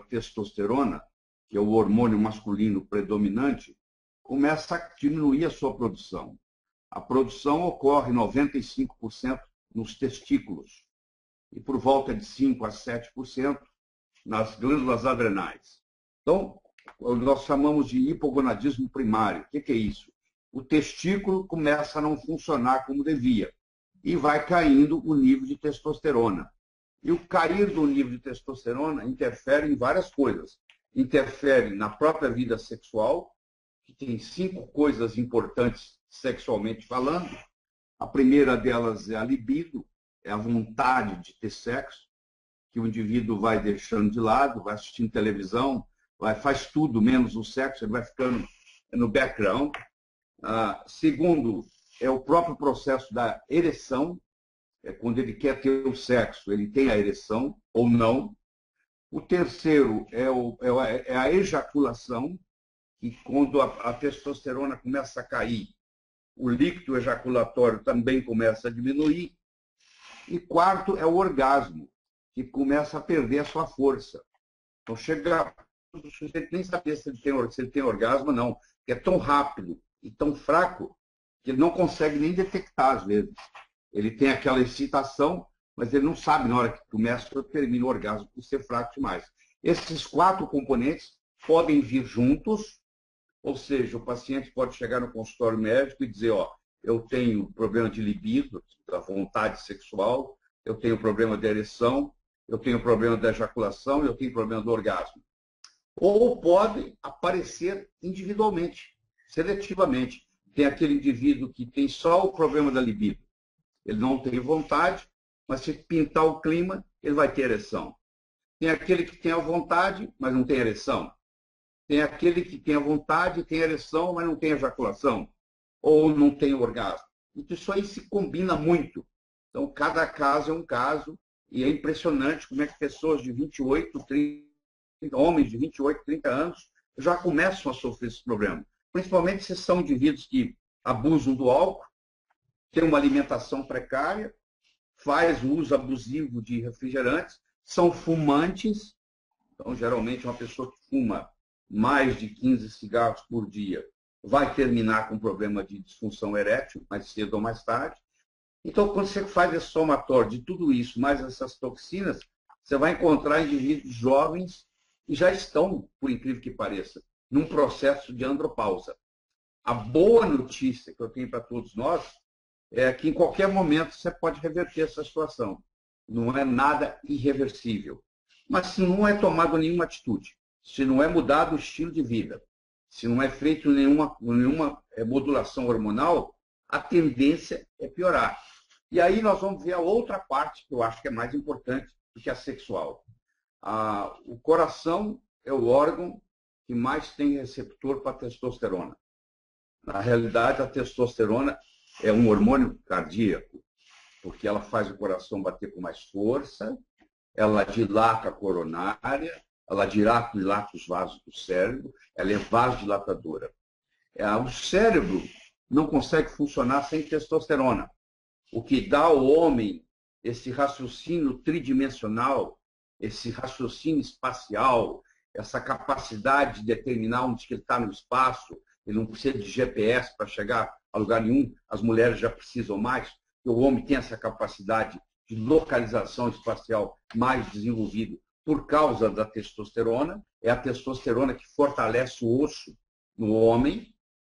testosterona, que é o hormônio masculino predominante, começa a diminuir a sua produção. A produção ocorre 95% nos testículos e por volta de 5 a 7% nas glândulas adrenais. Então, nós chamamos de hipogonadismo primário. O que é isso? O testículo começa a não funcionar como devia e vai caindo o nível de testosterona. E o cair do nível de testosterona interfere em várias coisas. Interfere na própria vida sexual, que tem 5 coisas importantes sexualmente falando. A primeira delas é a libido, é a vontade de ter sexo, que o indivíduo vai deixando de lado, vai assistindo televisão, faz tudo menos o sexo, ele vai ficando no background. Segundo, é o próprio processo da ereção, quando ele quer ter o sexo, ele tem a ereção ou não. O terceiro é a ejaculação, que quando a testosterona começa a cair, o líquido ejaculatório também começa a diminuir. E quarto é o orgasmo, que começa a perder a sua força. Então chega o sujeito nem saber se ele tem orgasmo ou não, porque é tão rápido e tão fraco que ele não consegue nem detectar às vezes. Ele tem aquela excitação, mas ele não sabe na hora que começa ou termina o orgasmo por ser fraco demais. Esses 4 componentes podem vir juntos, ou seja, o paciente pode chegar no consultório médico e dizer, eu tenho problema de libido, da vontade sexual, eu tenho problema de ereção, eu tenho problema da ejaculação, eu tenho problema do orgasmo. Ou pode aparecer individualmente, seletivamente. Tem aquele indivíduo que tem só o problema da libido. Ele não tem vontade, mas se pintar o clima, ele vai ter ereção. Tem aquele que tem a vontade, mas não tem ereção. Tem aquele que tem a vontade, tem ereção, mas não tem ejaculação. Ou não tem orgasmo. Então, isso aí se combina muito. Então, cada caso é um caso, e é impressionante como é que pessoas de 28, 30, homens de 28, 30 anos, já começam a sofrer esse problema. Principalmente se são indivíduos que abusam do álcool, têm uma alimentação precária, faz o uso abusivo de refrigerantes, são fumantes. Então, geralmente, uma pessoa que fuma mais de 15 cigarros por dia vai terminar com problema de disfunção erétil, mais cedo ou mais tarde. Então, quando você faz esse somatório de tudo isso, mais essas toxinas, você vai encontrar indivíduos jovens que já estão, por incrível que pareça, num processo de andropausa. A boa notícia que eu tenho para todos nós é que em qualquer momento você pode reverter essa situação. Não é nada irreversível. Mas se não é tomado nenhuma atitude, se não é mudado o estilo de vida, se não é feito nenhuma modulação hormonal, a tendência é piorar. E aí nós vamos ver a outra parte, que eu acho que é mais importante do que a sexual. O coração é o órgão que mais tem receptor para testosterona. Na realidade, a testosterona é um hormônio cardíaco, porque ela faz o coração bater com mais força, ela dilata a coronária, ela dilata os vasos do cérebro, ela é vasodilatadora. O cérebro não consegue funcionar sem testosterona, o que dá ao homem esse raciocínio tridimensional, esse raciocínio espacial, essa capacidade de determinar onde ele está no espaço. Ele não precisa de GPS para chegar a lugar nenhum, as mulheres já precisam mais, o homem tem essa capacidade de localização espacial mais desenvolvida por causa da testosterona. É a testosterona que fortalece o osso no homem.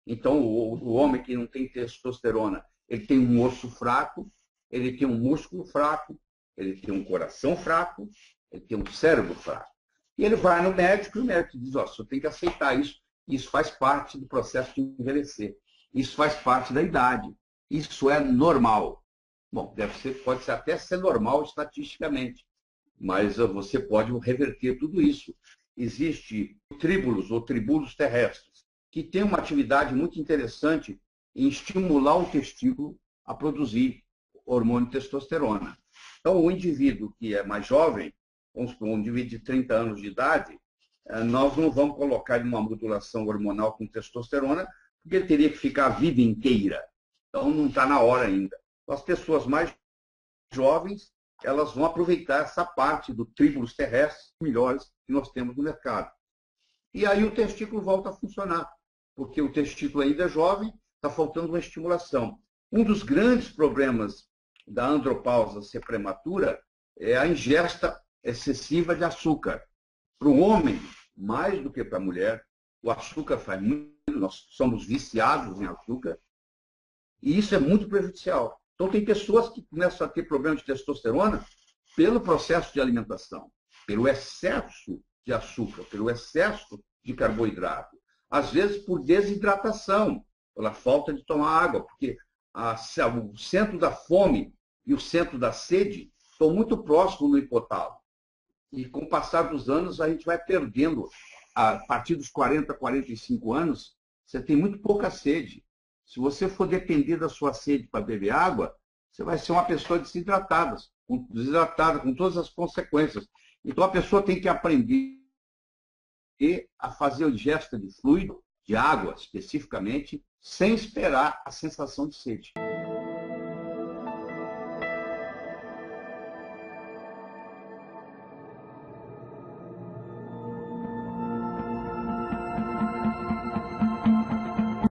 Então, o homem que não tem testosterona, ele tem um osso fraco, ele tem um músculo fraco, ele tem um coração fraco, ele tem um cérebro fraco. E ele vai no médico e o médico diz, você tem que aceitar isso. Isso faz parte do processo de envelhecer. Isso faz parte da idade. Isso é normal. Bom, pode ser até ser normal estatisticamente, mas você pode reverter tudo isso. Existem tríbulos ou tribulos terrestres, que têm uma atividade muito interessante em estimular o testículo a produzir hormônio testosterona. Então, o indivíduo que é mais jovem, vamos supor, um indivíduo de 30 anos de idade, nós não vamos colocar ele numa modulação hormonal com testosterona, porque ele teria que ficar a vida inteira. Então, não está na hora ainda. As pessoas mais jovens, elas vão aproveitar essa parte do tríbulos terrestres melhores que nós temos no mercado. E aí o testículo volta a funcionar, porque o testículo ainda é jovem, está faltando uma estimulação. Um dos grandes problemas da andropausa ser prematura é a ingesta excessiva de açúcar. Para o homem, mais do que para a mulher, o açúcar faz muito, nós somos viciados em açúcar, e isso é muito prejudicial. Então, tem pessoas que começam a ter problema de testosterona pelo processo de alimentação, pelo excesso de açúcar, pelo excesso de carboidrato. Às vezes, por desidratação, pela falta de tomar água, porque o centro da fome e o centro da sede estão muito próximos no hipotálamo. E com o passar dos anos, a gente vai perdendo. A partir dos 40, 45 anos, você tem muito pouca sede. Se você for depender da sua sede para beber água, você vai ser uma pessoa desidratada com todas as consequências. Então, a pessoa tem que aprender a fazer a ingesta de fluido, de água especificamente, sem esperar a sensação de sede.